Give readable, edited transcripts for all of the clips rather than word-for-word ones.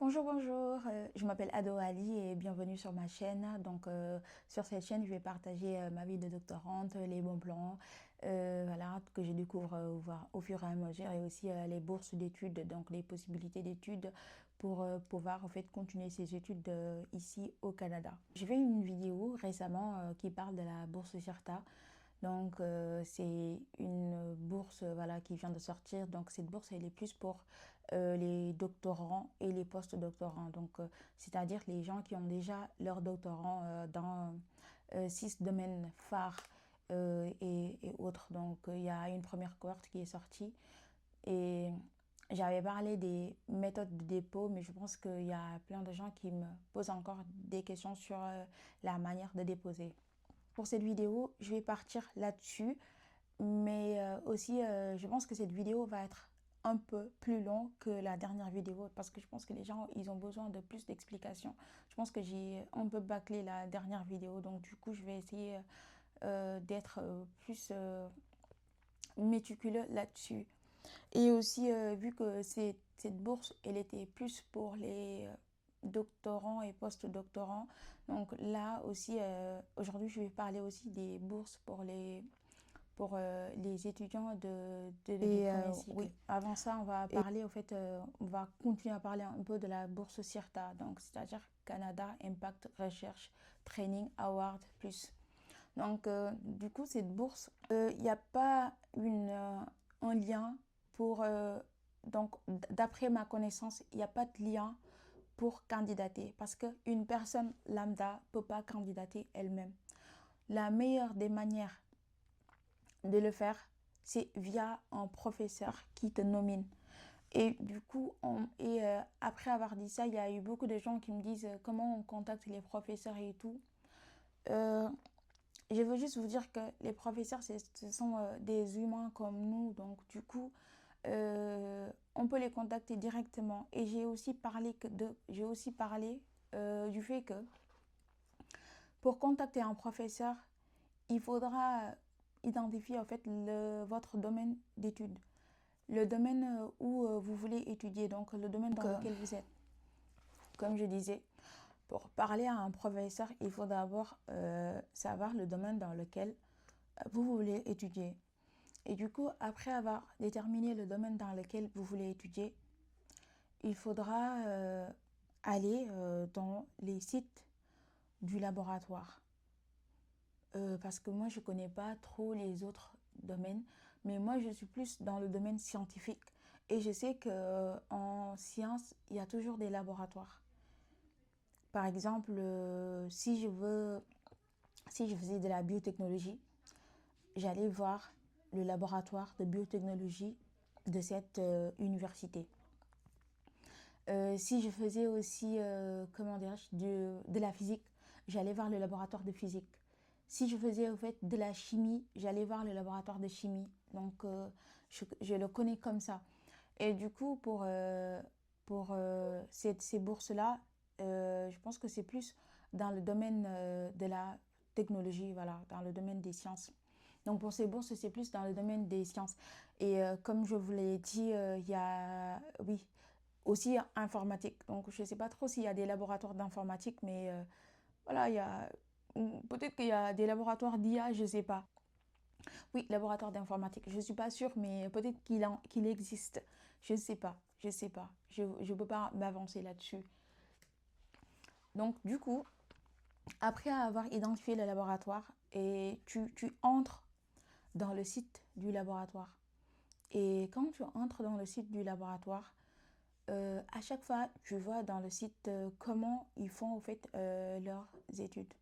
Bonjour, bonjour, je m'appelle Ado Ali et bienvenue sur ma chaîne. Sur cette chaîne, je vais partager ma vie de doctorante, les bons plans, voilà, que je découvre au fur et à mesure et aussi les bourses d'études, donc les possibilités d'études pour pouvoir en fait continuer ses études ici au Canada. J'ai fait une vidéo récemment qui parle de la bourse CIRTA. C'est une bourse voilà, qui vient de sortir. Donc, cette bourse, elle est plus pour les doctorants et les post-doctorants. C'est-à-dire les gens qui ont déjà leur doctorant dans 6 domaines phares et autres. Il y a une première cohorte qui est sortie. Et j'avais parlé des méthodes de dépôt, mais je pense qu'il y a plein de gens qui me posent encore des questions sur la manière de déposer. Pour cette vidéo, je vais partir là-dessus, mais aussi je pense que cette vidéo va être un peu plus longue que la dernière vidéo parce que je pense que les gens ils ont besoin de plus d'explications. Je pense que j'ai un peu bâclé la dernière vidéo, donc du coup je vais essayer d'être plus méticuleux là-dessus. Et aussi vu que cette bourse elle était plus pour les doctorants et post-doctorants. Donc là aussi, aujourd'hui, je vais parler aussi des bourses pour les étudiants du premier cycle. Oui, avant ça, on va parler, au fait, on va continuer à parler un peu de la bourse CIRTA, donc c'est-à-dire Canada Impact Research Training Award plus. Du coup, cette bourse, il n'y a pas un lien pour... d'après ma connaissance, il n'y a pas de lien pour candidater parce qu'une personne lambda ne peut pas candidater elle-même. La meilleure des manières de le faire, c'est via un professeur qui te nomine. Et du coup, après avoir dit ça, il y a eu beaucoup de gens qui me disent comment on contacte les professeurs et tout. Je veux juste vous dire que les professeurs, ce sont des humains comme nous. Donc, du coup, on peut les contacter directement. Et j'ai aussi parlé du fait que pour contacter un professeur, il faudra identifier en fait votre domaine d'études, le domaine où vous voulez étudier, donc le domaine dans lequel vous êtes. Comme je disais, pour parler à un professeur, il faut d'abord savoir le domaine dans lequel vous voulez étudier. Et du coup, après avoir déterminé le domaine dans lequel vous voulez étudier, il faudra aller dans les sites du laboratoire. Parce que moi, je ne connais pas trop les autres domaines, mais moi, je suis plus dans le domaine scientifique. Et je sais qu'en sciences, il y a toujours des laboratoires. Par exemple, si je faisais de la biotechnologie, j'allais voir le laboratoire de biotechnologie de cette université. Si je faisais aussi, comment dirais-je, de la physique, j'allais voir le laboratoire de physique. Si je faisais en fait de la chimie, j'allais voir le laboratoire de chimie. Je le connais comme ça. Et du coup, pour ces bourses-là, je pense que c'est plus dans le domaine de la technologie, voilà, dans le domaine des sciences. Donc pour ces bourses, c'est plus dans le domaine des sciences. Et comme je vous l'ai dit, il y a, oui, aussi informatique. Donc je ne sais pas trop s'il y a des laboratoires d'informatique, mais voilà, peut-être qu'il y a des laboratoires d'IA, je ne sais pas. Oui, laboratoire d'informatique, je ne suis pas sûre, mais peut-être qu'il existe. Je ne sais pas, je ne sais pas. Je ne peux pas m'avancer là-dessus. Donc du coup, après avoir identifié le laboratoire, et tu entres dans le site du laboratoire. Et quand tu entres dans le site du laboratoire, à chaque fois, tu vois dans le site comment ils font en fait leurs études.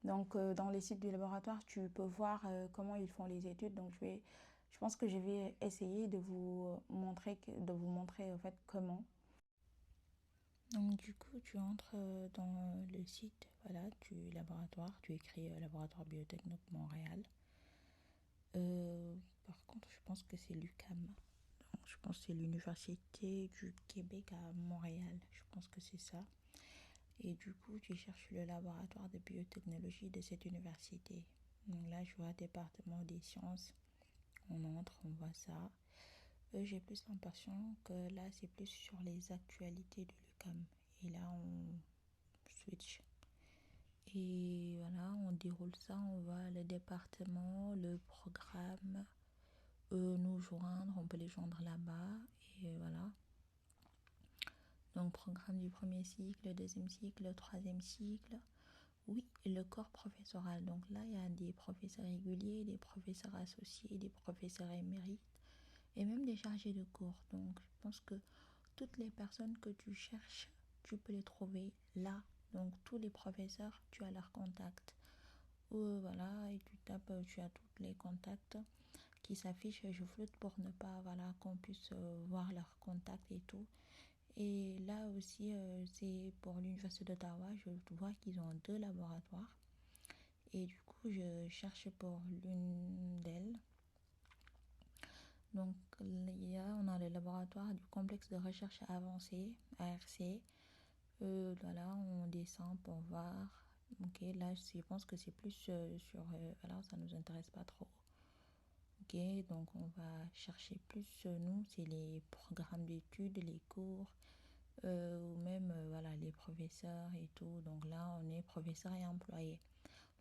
Dans les sites du laboratoire, tu peux voir comment ils font les études. Je pense que je vais essayer de vous montrer en fait comment. Donc du coup, tu entres dans le site voilà, du laboratoire, tu écris Laboratoire Biotechno Montréal. Par contre, je pense que c'est l'UQAM. Je pense que c'est l'Université du Québec à Montréal. Je pense que c'est ça. Et du coup, tu cherches le laboratoire de biotechnologie de cette université. Donc là, je vois département des sciences. On entre, on voit ça. J'ai plus l'impression que là, c'est plus sur les actualités de cam. Et là, on switch. Et voilà, on déroule ça, on va le département, le programme, nous joindre, on peut les joindre là-bas. Et voilà. Donc, programme du premier cycle, le deuxième cycle, le troisième cycle. Oui, le corps professoral. Donc là, il y a des professeurs réguliers, des professeurs associés, des professeurs émérites et même des chargés de cours. Donc, je pense que toutes les personnes que tu cherches, tu peux les trouver là. Donc, tous les professeurs, tu as leur contact. Voilà, et tu tapes, tu as tous les contacts qui s'affichent. Je floute pour ne pas, voilà, qu'on puisse voir leurs contacts et tout. Et là aussi, c'est pour l'Université d'Ottawa, je vois qu'ils ont 2 laboratoires. Et du coup, je cherche pour l'une d'elles. Donc, on a le laboratoire du complexe de recherche avancée, ARC. Voilà, on descend pour voir. Ok, là, je pense que c'est plus sur... voilà, ça ne nous intéresse pas trop. Ok, donc on va chercher plus, nous, c'est les programmes d'études, les cours, ou même, voilà, les professeurs et tout. Donc là, on est professeur et employé.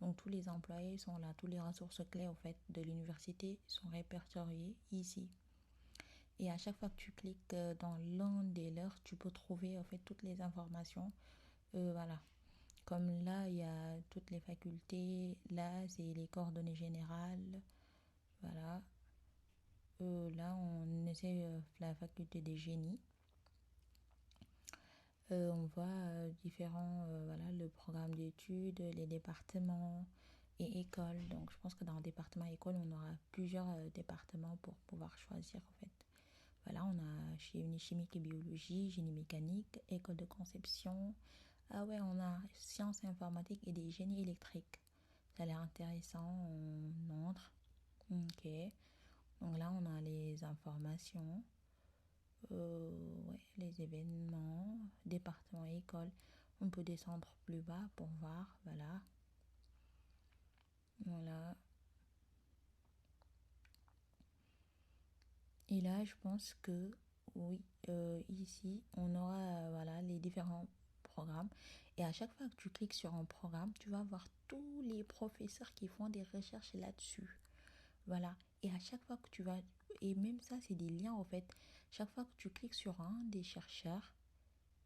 Donc tous les employés sont là, toutes les ressources clés, en fait, de l'université sont répertoriées ici. Et à chaque fois que tu cliques dans l'un des leurs, tu peux trouver, en fait, toutes les informations. Voilà. Comme là, il y a toutes les facultés. Là, c'est les coordonnées générales. Voilà. Là, on essaie la faculté des génies. On voit différents, voilà, le programme d'études, les départements et écoles. Donc, je pense que dans le département école, on aura plusieurs départements pour pouvoir choisir, en fait. Voilà, on a génie chimique et biologie, génie mécanique, école de conception. Ah ouais, on a sciences informatiques et des génies électriques. Ça a l'air intéressant, on entre. Ok. Donc là, on a les informations. Ouais, les événements, département, école. On peut descendre plus bas pour voir, voilà. Voilà. Et là, je pense que, oui, ici, on aura, voilà, les différents programmes. Et à chaque fois que tu cliques sur un programme, tu vas voir tous les professeurs qui font des recherches là-dessus. Voilà. Et à chaque fois que tu vas... Et même ça, c'est des liens, en fait. Chaque fois que tu cliques sur un des chercheurs,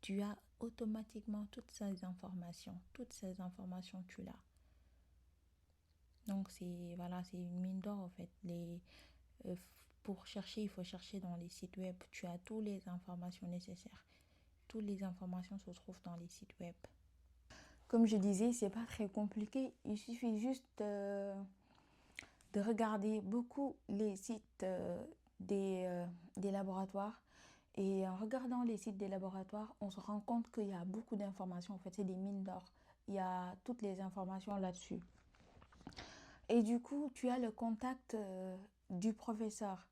tu as automatiquement toutes ces informations. Toutes ces informations, tu l'as. Donc, c'est voilà, c'est une mine d'or, en fait. Pour chercher, il faut chercher dans les sites web. Tu as toutes les informations nécessaires. Toutes les informations se trouvent dans les sites web. Comme je disais, c'est pas très compliqué. Il suffit juste de regarder beaucoup les sites des laboratoires. Et en regardant les sites des laboratoires, on se rend compte qu'il y a beaucoup d'informations. En fait, c'est des mines d'or. Il y a toutes les informations là-dessus. Et du coup, tu as le contact du professeur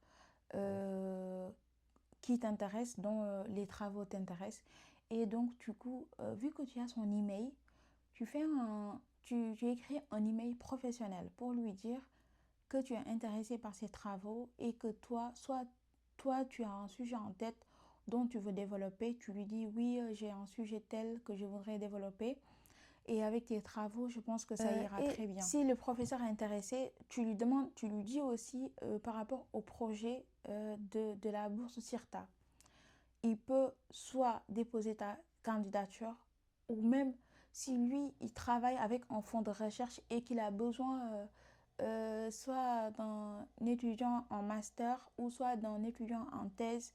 qui t'intéresse, dont les travaux t'intéressent. Et donc, du coup, vu que tu as son email, tu écris un email professionnel pour lui dire que tu es intéressé par ses travaux et que toi, tu as un sujet en tête dont tu veux développer. Tu lui dis, oui, j'ai un sujet tel que je voudrais développer. Et avec tes travaux, je pense que ça ira très bien. Si le professeur est intéressé, tu lui dis aussi par rapport au projet de la bourse CIRTA. Il peut soit déposer ta candidature ou même si lui, il travaille avec un fonds de recherche et qu'il a besoin soit d'un étudiant en master ou soit d'un étudiant en thèse,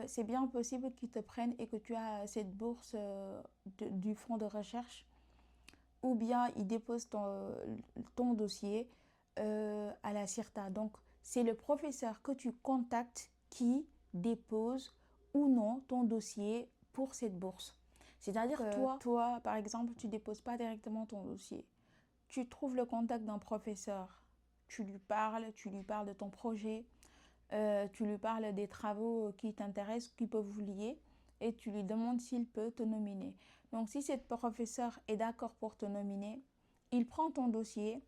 c'est bien possible qu'il te prenne et que tu as cette bourse du fonds de recherche. Ou bien il dépose ton dossier à la CIRTA. Donc, c'est le professeur que tu contactes qui dépose ou non ton dossier pour cette bourse. C'est-à-dire que toi, par exemple, tu ne déposes pas directement ton dossier. Tu trouves le contact d'un professeur, tu lui parles de ton projet, tu lui parles des travaux qui t'intéressent, qui peuvent vous lier, et tu lui demandes s'il peut te nominer. Donc, si ce professeur est d'accord pour te nominer, il prend ton dossier,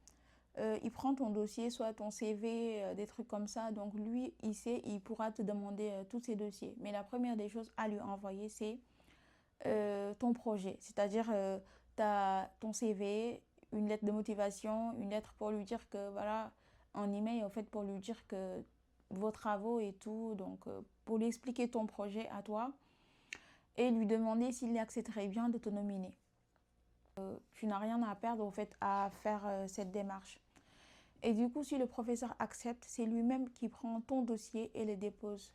soit ton CV, des trucs comme ça. Donc, lui, il pourra te demander tous ces dossiers. Mais la première des choses à lui envoyer, c'est ton projet. C'est-à-dire, tu as ton CV, une lettre de motivation, une lettre pour lui dire que, voilà, un email, en fait, pour lui dire que vos travaux et tout, donc pour lui expliquer ton projet à toi et lui demander s'il accepterait bien de te nominer. Tu n'as rien à perdre, en fait, à faire cette démarche. Et du coup, si le professeur accepte, c'est lui-même qui prend ton dossier et le dépose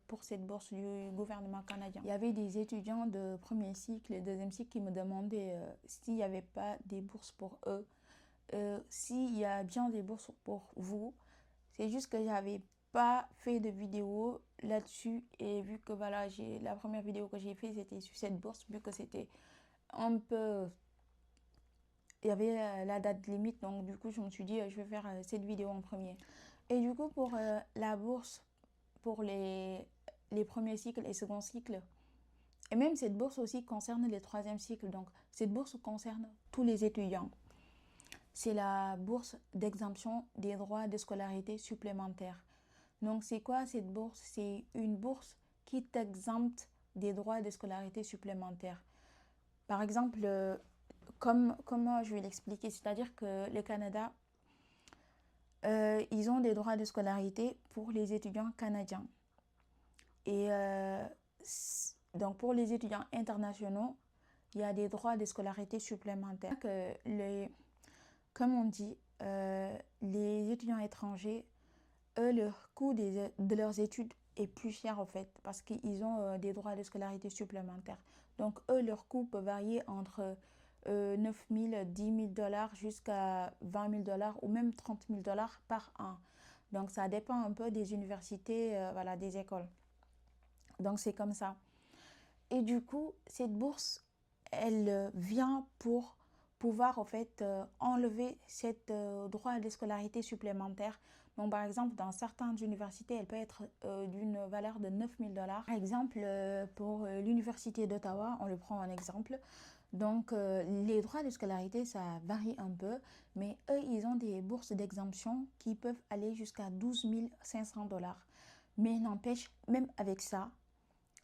pour cette bourse du gouvernement canadien. Il y avait des étudiants de premier cycle et deuxième cycle qui me demandaient s'il n'y avait pas des bourses pour eux, s'il y a bien des bourses pour vous. C'est juste que j'avais pas fait de vidéo là-dessus et vu que voilà, la première vidéo que j'ai fait c'était sur cette bourse, vu que c'était un peu il y avait la date limite, donc du coup je me suis dit je vais faire cette vidéo en premier. Et du coup pour la bourse pour les premiers cycles et seconds cycles, et même cette bourse aussi concerne les troisième cycles, donc cette bourse concerne tous les étudiants. C'est la bourse d'exemption des droits de scolarité supplémentaires. Donc c'est quoi cette bourse? C'est une bourse qui t'exempte des droits de scolarité supplémentaires. Par exemple, comment je vais l'expliquer, c'est-à-dire que le Canada, ils ont des droits de scolarité pour les étudiants canadiens. Et donc pour les étudiants internationaux, il y a des droits de scolarité supplémentaires. Comme on dit, les étudiants étrangers, eux, le coût de leurs études est plus cher en fait, parce qu'ils ont des droits de scolarité supplémentaires. Donc eux, leur coût peut varier entre 9 000, 10 000 dollars jusqu'à 20 000 dollars ou même 30 000 dollars par an. Donc ça dépend un peu des universités, voilà, des écoles. Donc c'est comme ça. Et du coup, cette bourse, elle vient pour pouvoir en fait enlever cette droit de scolarité supplémentaire. Donc par exemple, dans certaines universités, elle peut être d'une valeur de 9 000 dollars. Par exemple, pour l'université d'Ottawa, on le prend en exemple. Donc les droits de scolarité, ça varie un peu, mais eux, ils ont des bourses d'exemption qui peuvent aller jusqu'à 12 500 dollars. Mais n'empêche, même avec ça,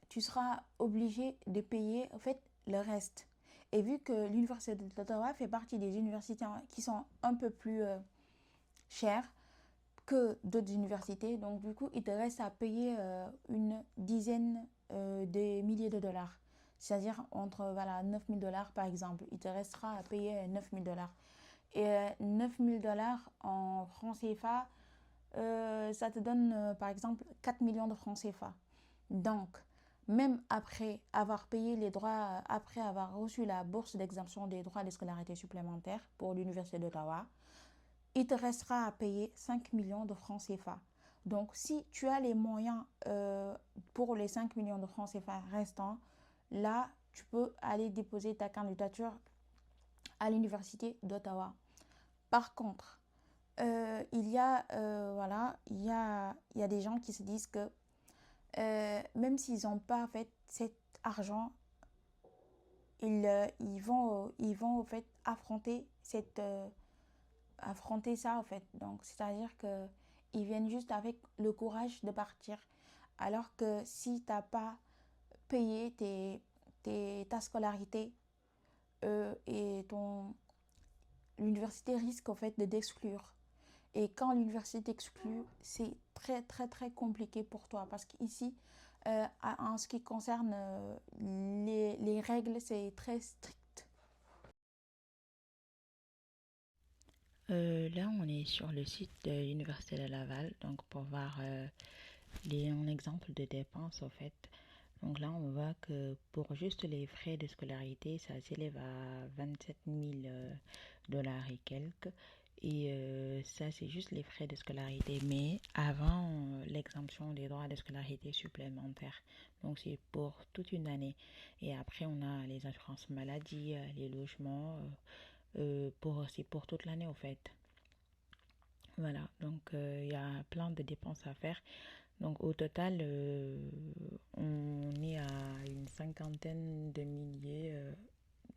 tu seras obligé de payer en fait le reste. Et vu que l'université d'Ottawa fait partie des universités qui sont un peu plus chères que d'autres universités, donc du coup, il te reste à payer une dizaine de milliers de dollars. C'est-à-dire entre voilà, 9 000 dollars par exemple. Il te restera à payer 9 000 dollars. Et 9 000 dollars en francs CFA, ça te donne par exemple 4 millions de francs CFA. Donc, même après avoir payé les droits, après avoir reçu la bourse d'exemption des droits de scolarité supplémentaires pour l'Université d'Ottawa, il te restera à payer 5 millions de francs CFA. Donc, si tu as les moyens pour les 5 millions de francs CFA restants, là, tu peux aller déposer ta candidature à l'Université d'Ottawa. Par contre, voilà, il y a des gens qui se disent que même s'ils n'ont pas fait cet argent, ils vont en fait affronter ça en fait. Donc c'est-à-dire que ils viennent juste avec le courage de partir. Alors que si tu n'as pas payé ta scolarité et l'université risque en fait de t'exclure. Et quand l'université t'exclut, c'est très très très compliqué pour toi parce qu'ici, en ce qui concerne les règles, c'est très strict. Là, on est sur le site de l'Université de Laval, donc pour voir un exemple de dépenses, en fait. Donc là, on voit que pour juste les frais de scolarité, ça s'élève à 27 000 dollars et quelques. Et ça, c'est juste les frais de scolarité, mais avant l'exemption des droits de scolarité supplémentaires. Donc c'est pour toute une année. Et après, on a les assurances maladie, les logements, c'est pour toute l'année, en fait. Voilà, donc il y a plein de dépenses à faire. Donc au total, on est à une cinquantaine de milliers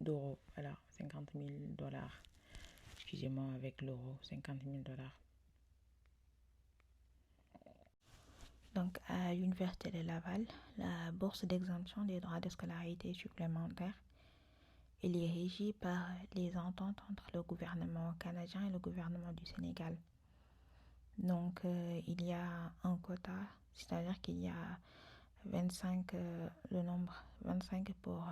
d'euros. Voilà, 50 000 dollars. Excusez-moi avec l'euro, 50 000 dollars. Donc, à l'Université de Laval, la bourse d'exemption des droits de scolarité supplémentaires, elle est régie par les ententes entre le gouvernement canadien et le gouvernement du Sénégal. Donc, il y a un quota, c'est-à-dire qu'il y a 25, le nombre 25 pour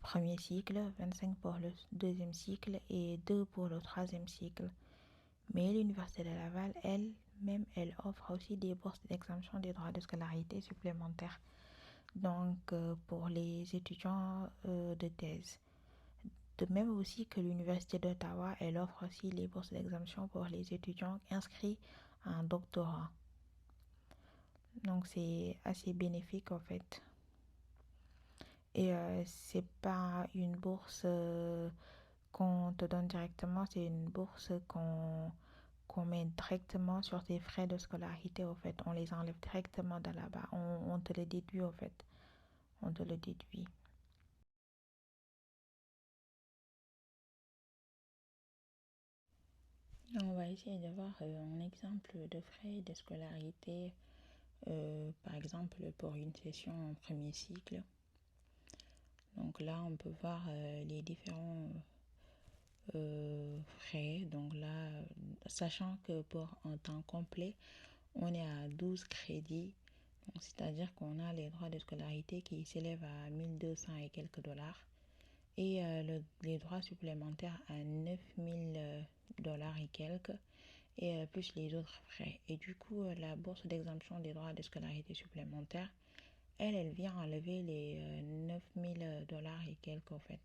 premier cycle, 25 pour le deuxième cycle et 2 pour le troisième cycle. Mais l'Université de Laval, elle-même, elle offre aussi des bourses d'exemption des droits de scolarité supplémentaires. Donc, pour les étudiants de thèse. De même aussi que l'Université d'Ottawa, elle offre aussi les bourses d'exemption pour les étudiants inscrits à un doctorat. Donc, c'est assez bénéfique en fait. Et c'est pas une bourse qu'on te donne directement, c'est une bourse qu'on met directement sur tes frais de scolarité, en fait. On les enlève directement de là-bas. On te le déduit, en fait. On te le déduit. On va essayer de voir un exemple de frais de scolarité, par exemple pour une session en premier cycle. Donc là, on peut voir les différents frais. Donc là, sachant que pour un temps complet, on est à 12 crédits. C'est-à-dire qu'on a les droits de scolarité qui s'élèvent à 1200 et quelques dollars. Et les droits supplémentaires à 9000 dollars et quelques. Et plus les autres frais. Et du coup, la bourse d'exemption des droits de scolarité supplémentaires, elle vient enlever les 9000 dollars et quelques, en fait.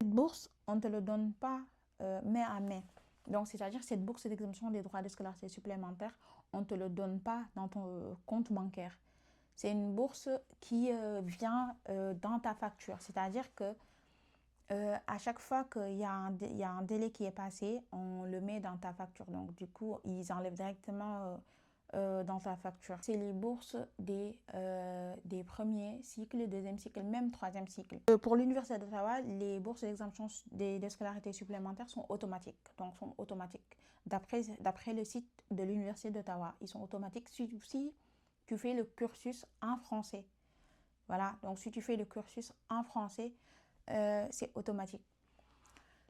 Cette bourse, on ne te le donne pas main à main. Donc, c'est-à-dire cette bourse d'exemption des droits de scolarité supplémentaires, on ne te le donne pas dans ton compte bancaire. C'est une bourse qui vient dans ta facture. C'est-à-dire que à chaque fois qu'il y a un délai qui est passé, on le met dans ta facture. Donc, du coup, ils enlèvent directement dans ta facture. C'est les bourses des premiers cycles, deuxième cycle, même troisième cycle. Pour l'Université d'Ottawa, les bourses d'exemption des scolarités supplémentaires sont automatiques. Donc, sont automatiques. D'après le site de l'Université d'Ottawa, ils sont automatiques si tu fais le cursus en français. Voilà, donc si tu fais le cursus en français, c'est automatique.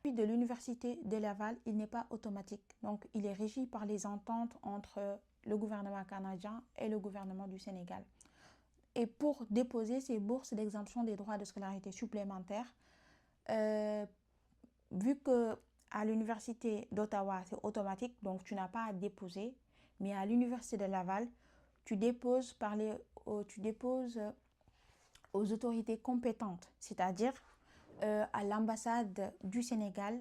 De l'Université de Laval, il n'est pas automatique. Donc, il est régi par les ententes entre le gouvernement canadien et le gouvernement du Sénégal. Et pour déposer ces bourses d'exemption des droits de scolarité supplémentaires, vu que à l'Université d'Ottawa, c'est automatique, donc tu n'as pas à déposer, mais à l'Université de Laval, tu déposes aux autorités compétentes, c'est-à-dire à l'ambassade du Sénégal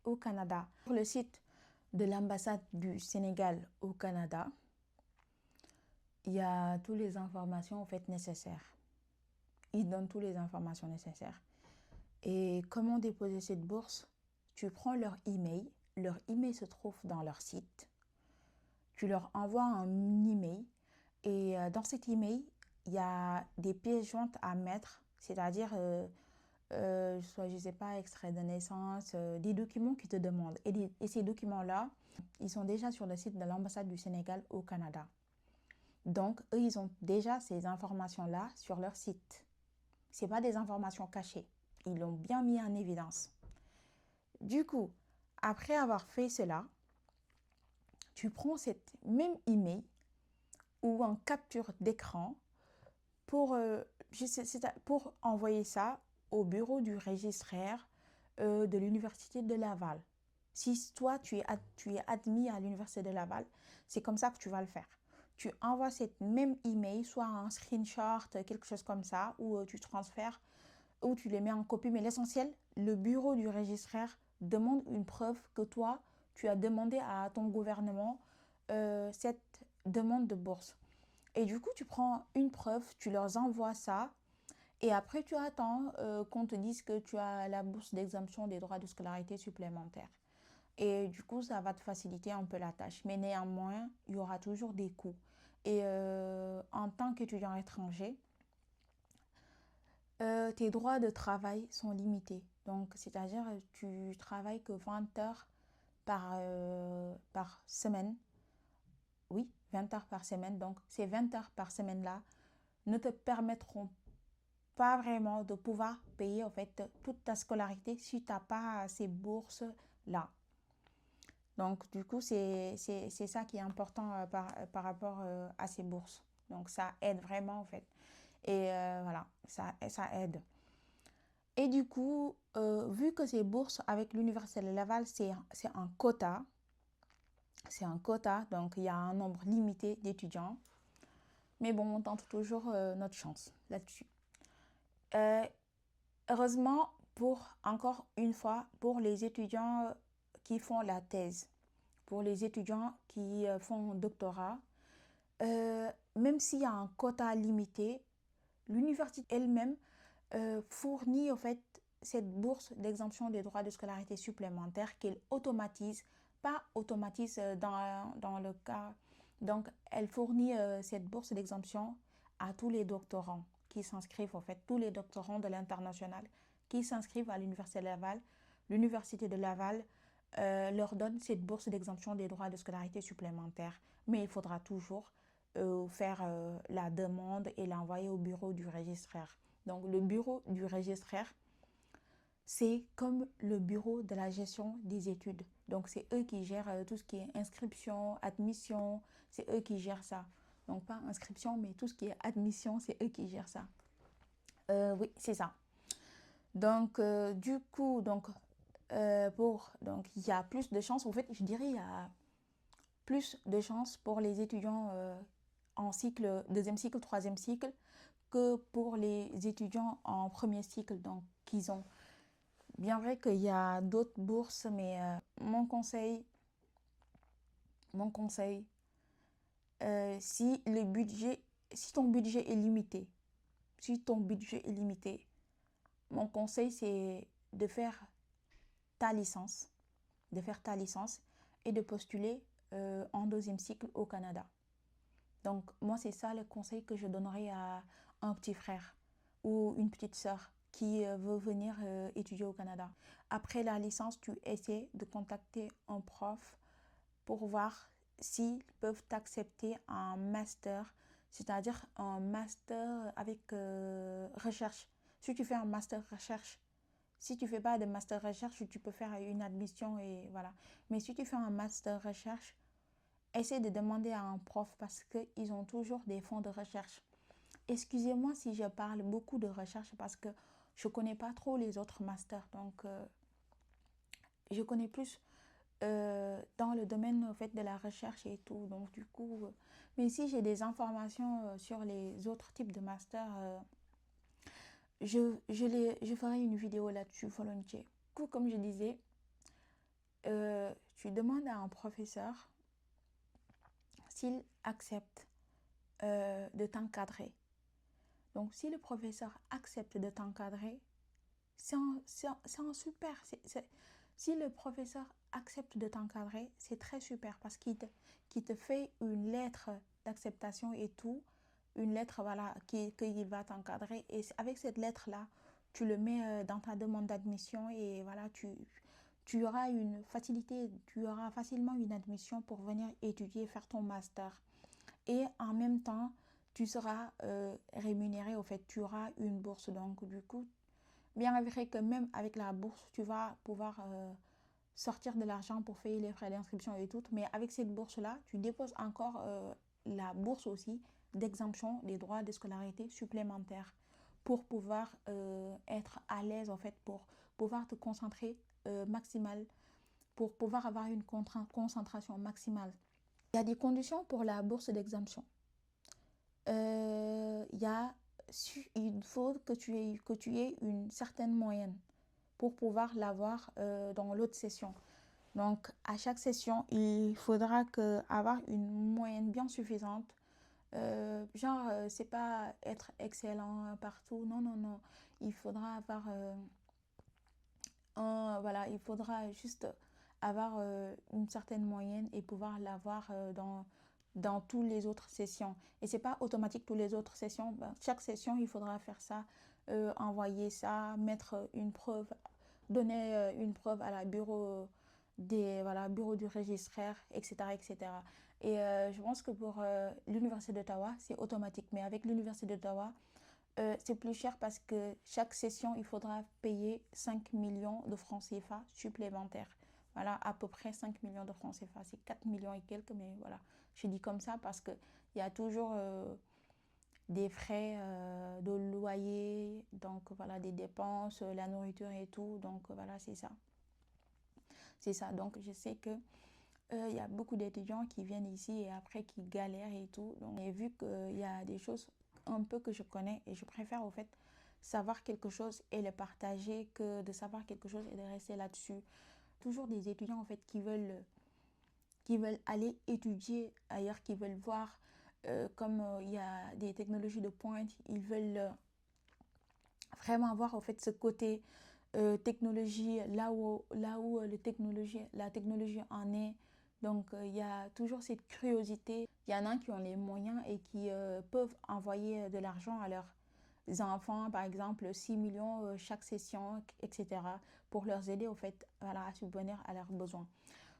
au Canada. Sur le site de l'ambassade du Sénégal au Canada, il y a toutes les informations en fait nécessaires. Ils donnent toutes les informations nécessaires. Et comment déposer cette bourse? Tu prends leur email. Leur email se trouve dans leur site. Tu leur envoies un email. Et dans cet email, il y a des pièces jointes à mettre, c'est-à-dire soit, je ne sais pas, extrait de naissance, des documents qui te demandent. Et ces documents-là, ils sont déjà sur le site de l'ambassade du Sénégal au Canada. Donc, eux, ils ont déjà ces informations-là sur leur site. Ce n'est pas des informations cachées. Ils l'ont bien mis en évidence. Du coup, après avoir fait cela, tu prends cette même email ou en capture d'écran pour envoyer ça au bureau du registraire de l'Université de Laval. Si toi, tu es admis à l'Université de Laval, c'est comme ça que tu vas le faire. Tu envoies cette même email, soit un screenshot, quelque chose comme ça, ou tu transfères, ou tu les mets en copie. Mais l'essentiel, le bureau du registraire demande une preuve que toi, tu as demandé à ton gouvernement cette demande de bourse. Et du coup, tu prends une preuve, tu leur envoies ça. Et après, tu attends qu'on te dise que tu as la bourse d'exemption des droits de scolarité supplémentaires. Et du coup, ça va te faciliter un peu la tâche. Mais néanmoins, il y aura toujours des coûts. Et en tant qu'étudiant étranger, tes droits de travail sont limités. Donc, c'est-à-dire tu travailles que 20 heures par semaine. oui, 20 heures par semaine. Donc, ces 20 heures par semaine-là ne te permettront pas vraiment de pouvoir payer en fait toute ta scolarité si tu n'as pas ces bourses-là. Donc, du coup, c'est ça qui est important par rapport à ces bourses. Donc, ça aide vraiment en fait. Et voilà, ça aide. Et du coup, vu que ces bourses avec l'Université de Laval, c'est un quota, donc il y a un nombre limité d'étudiants. Mais bon, on tente toujours notre chance là-dessus. Heureusement, encore une fois, pour les étudiants qui font la thèse, pour les étudiants qui font un doctorat, même s'il y a un quota limité, l'université elle-même fournit en fait cette bourse d'exemption des droits de scolarité supplémentaires qu'elle automatise, pas automatise dans le cas. Donc, elle fournit cette bourse d'exemption à tous les doctorants qui s'inscrivent, en fait, tous les doctorants de l'international qui s'inscrivent à l'Université de Laval. L'Université de Laval leur donne cette bourse d'exemption des droits de scolarité supplémentaires. Mais il faudra toujours faire la demande et l'envoyer au bureau du registraire. Donc, le bureau du registraire, c'est comme le bureau de la gestion des études. Donc, c'est eux qui gèrent tout ce qui est inscription, admission, c'est eux qui gèrent ça. Donc, pas inscription, mais tout ce qui est admission, c'est eux qui gèrent ça. Oui, c'est ça. Donc, du coup, donc il y a plus de chances, en fait, je dirais, il y a plus de chances pour les étudiants en cycle, deuxième cycle, troisième cycle, que pour les étudiants en premier cycle. Donc, ils ont bien vrai qu'il y a d'autres bourses, mais mon conseil, si ton budget est limité, mon conseil c'est de faire ta licence, et de postuler en deuxième cycle au Canada. Donc moi c'est ça le conseil que je donnerais à un petit frère ou une petite sœur qui veut venir étudier au Canada. Après la licence, tu essaies de contacter un prof pour voir s'ils peuvent t'accepter un master, c'est-à-dire un master avec recherche. Si tu fais un master recherche, si tu ne fais pas de master recherche, tu peux faire une admission et voilà. Mais si tu fais un master recherche, essaie de demander à un prof parce qu'ils ont toujours des fonds de recherche. Excusez-moi si je parle beaucoup de recherche parce que je ne connais pas trop les autres masters. Donc, je connais plus dans le domaine en fait, de la recherche et tout. Donc, du coup, mais si j'ai des informations sur les autres types de masters, je ferai une vidéo là-dessus volontiers. Du coup, comme je disais, tu demandes à un professeur s'il accepte de t'encadrer. Donc, si le professeur accepte de t'encadrer, c'est un super. Si le professeur accepte de t'encadrer, c'est très super parce qu'il te fait une lettre d'acceptation et tout, une lettre voilà, qu'il va t'encadrer. Et avec cette lettre-là, tu le mets dans ta demande d'admission et voilà, tu auras une facilité, tu auras facilement une admission pour venir étudier, faire ton master. Et en même temps, tu seras rémunéré, au fait, tu auras une bourse. Donc, du coup, bien vrai que même avec la bourse, tu vas pouvoir sortir de l'argent pour payer les frais d'inscription et tout. Mais avec cette bourse-là, tu déposes encore la bourse aussi d'exemption des droits de scolarité supplémentaires pour pouvoir être à l'aise, en fait, pour pouvoir te concentrer maximal, pour pouvoir avoir une concentration maximale. Il y a des conditions pour la bourse d'exemption. Il faut que tu aies une certaine moyenne pour pouvoir l'avoir dans l'autre session. Donc, à chaque session, il faudra avoir une moyenne bien suffisante. C'est pas être excellent partout. Non, non, non. Il faudra avoir il faudra juste avoir une certaine moyenne et pouvoir l'avoir dans toutes les autres sessions. Et c'est pas automatique toutes les autres sessions. Chaque session, il faudra faire ça, envoyer ça, mettre une preuve, donner une preuve à la bureau des voilà, bureaux du registraire, etc. etc. Et je pense que pour l'Université d'Ottawa, c'est automatique. Mais avec l'Université d'Ottawa, c'est plus cher parce que chaque session, il faudra payer 5 millions de francs CFA supplémentaires. Voilà, à peu près 5 millions de francs CFA. C'est 4 millions et quelques, mais voilà. Je dis comme ça parce qu'il y a toujours des frais de loyer, donc voilà, des dépenses, la nourriture et tout. Donc voilà, c'est ça. C'est ça. Donc je sais que y a beaucoup d'étudiants qui viennent ici et après qui galèrent et tout. Donc, et vu qu'il y a des choses un peu que je connais et je préfère au fait savoir quelque chose et le partager que de savoir quelque chose et de rester là-dessus. Toujours des étudiants en fait qui veulent aller étudier ailleurs, qui veulent voir comme il y a des technologies de pointe, ils veulent vraiment avoir en fait ce côté technologie là où la technologie en est. Donc il y a toujours cette curiosité. Il y en a qui ont les moyens et qui peuvent envoyer de l'argent à leurs enfants, par exemple 6 millions chaque session, etc., pour leur aider au fait voilà, à subvenir à leurs besoins.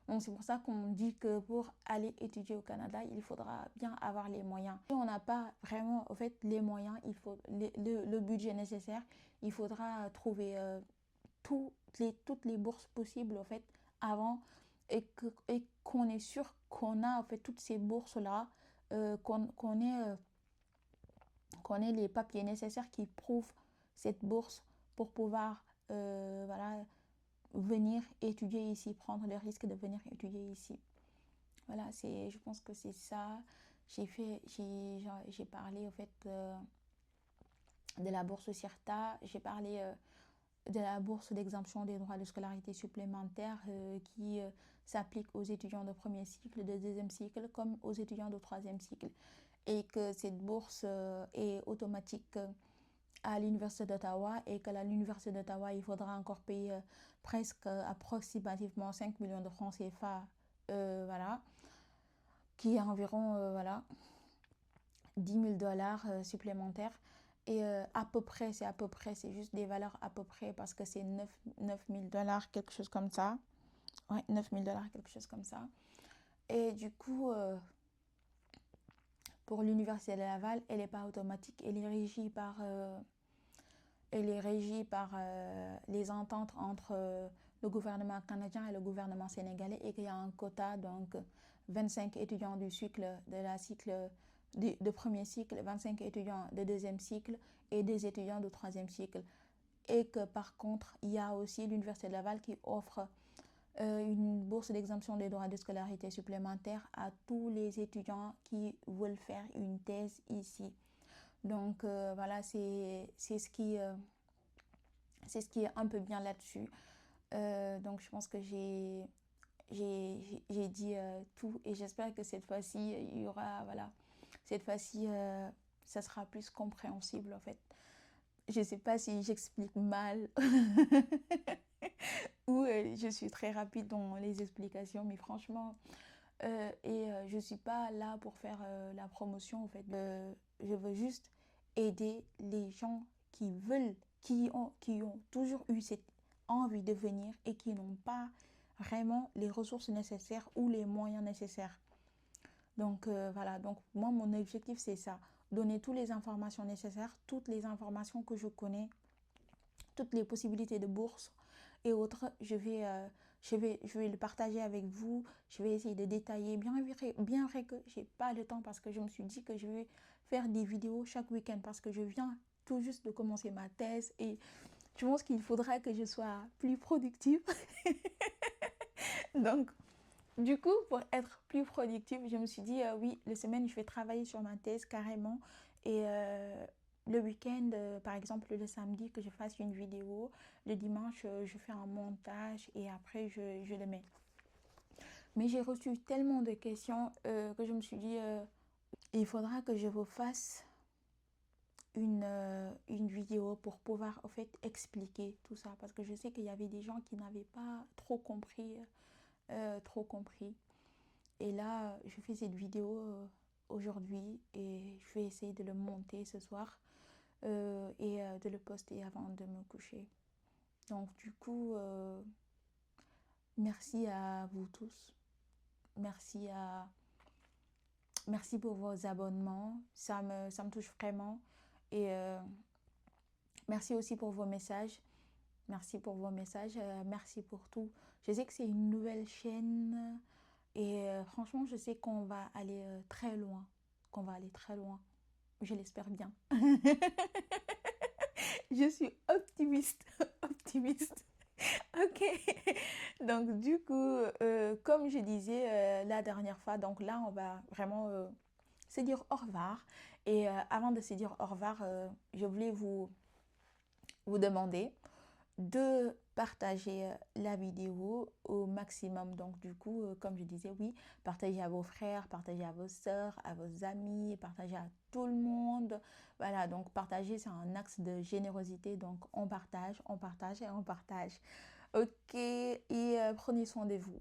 Donc c'est pour ça qu'on dit que pour aller étudier au Canada, il faudra bien avoir les moyens. Si on n'a pas vraiment au fait les moyens, il faut le budget nécessaire, il faudra trouver toutes les bourses possibles en fait avant et qu'on est sûr qu'on a en fait toutes ces bourses là, qu'on ait les papiers nécessaires qui prouvent cette bourse pour pouvoir voilà, venir étudier ici, prendre le risque de venir étudier ici. Voilà, je pense que c'est ça. J'ai parlé au fait de la bourse CIRTA, j'ai parlé de la bourse d'exemption des droits de scolarité supplémentaires qui s'applique aux étudiants de premier cycle, de deuxième cycle, comme aux étudiants de troisième cycle. Et que cette bourse est automatique à l'Université d'Ottawa et qu'à l'Université d'Ottawa, il faudra encore payer presque approximativement 5 millions de francs CFA, voilà, qui est environ voilà, 10 000 dollars supplémentaires. Et c'est juste des valeurs à peu près parce que c'est 9 000 dollars, quelque chose comme ça. Ouais, 9 000 dollars, quelque chose comme ça. Et du coup, pour l'Université de Laval, elle n'est pas automatique, elle est régie par les ententes entre le gouvernement canadien et le gouvernement sénégalais et qu'il y a un quota, donc 25 étudiants du cycle, de premier cycle, 25 étudiants de deuxième cycle et des étudiants de troisième cycle. Et que par contre, il y a aussi l'Université de Laval qui offre une bourse d'exemption des droits de scolarité supplémentaire à tous les étudiants qui veulent faire une thèse ici. Donc voilà, c'est ce qui est un peu bien là-dessus. Donc je pense que j'ai dit tout et j'espère que cette fois-ci, il y aura, voilà, cette fois-ci, ça sera plus compréhensible en fait. Je ne sais pas si j'explique mal ou je suis très rapide dans les explications, mais franchement, je ne suis pas là pour faire la promotion en fait. Je veux juste aider les gens qui veulent, qui ont toujours eu cette envie de venir et qui n'ont pas vraiment les ressources nécessaires ou les moyens nécessaires. Donc voilà, donc moi mon objectif c'est ça, donner toutes les informations nécessaires, toutes les informations que je connais, toutes les possibilités de bourse et autres, je vais le partager avec vous, je vais essayer de détailler, bien vrai que j'ai pas le temps parce que je me suis dit que je vais faire des vidéos chaque week-end parce que je viens tout juste de commencer ma thèse et je pense qu'il faudra que je sois plus productive. Donc, du coup, pour être plus productive, je me suis dit, oui, les semaines, je vais travailler sur ma thèse carrément. Et le week-end, par exemple, le samedi, que je fasse une vidéo. Le dimanche, je fais un montage et après, je le mets. Mais j'ai reçu tellement de questions que je me suis dit, il faudra que je vous fasse une vidéo pour pouvoir, en fait, expliquer tout ça. Parce que je sais qu'il y avait des gens qui n'avaient pas trop compris. Et là, je fais cette vidéo aujourd'hui et je vais essayer de le monter ce soir et de le poster avant de me coucher. Donc du coup, Merci à vous tous. Merci pour vos abonnements. Ça me touche vraiment. Et merci aussi pour vos messages. Merci pour vos messages. Merci pour tout. Je sais que c'est une nouvelle chaîne. Et franchement, je sais qu'on va aller très loin. Qu'on va aller très loin. Je l'espère bien. Je suis optimiste. Optimiste. Ok. Donc du coup, comme je disais la dernière fois, donc là, on va vraiment se dire au revoir. Et avant de se dire au revoir, je voulais vous demander de partager la vidéo au maximum. Donc du coup, comme je disais, oui, partagez à vos frères, partagez à vos sœurs, à vos amis, partagez à tout le monde. Voilà, donc partager, c'est un axe de générosité. Donc on partage et on partage. Ok, et prenez soin de vous.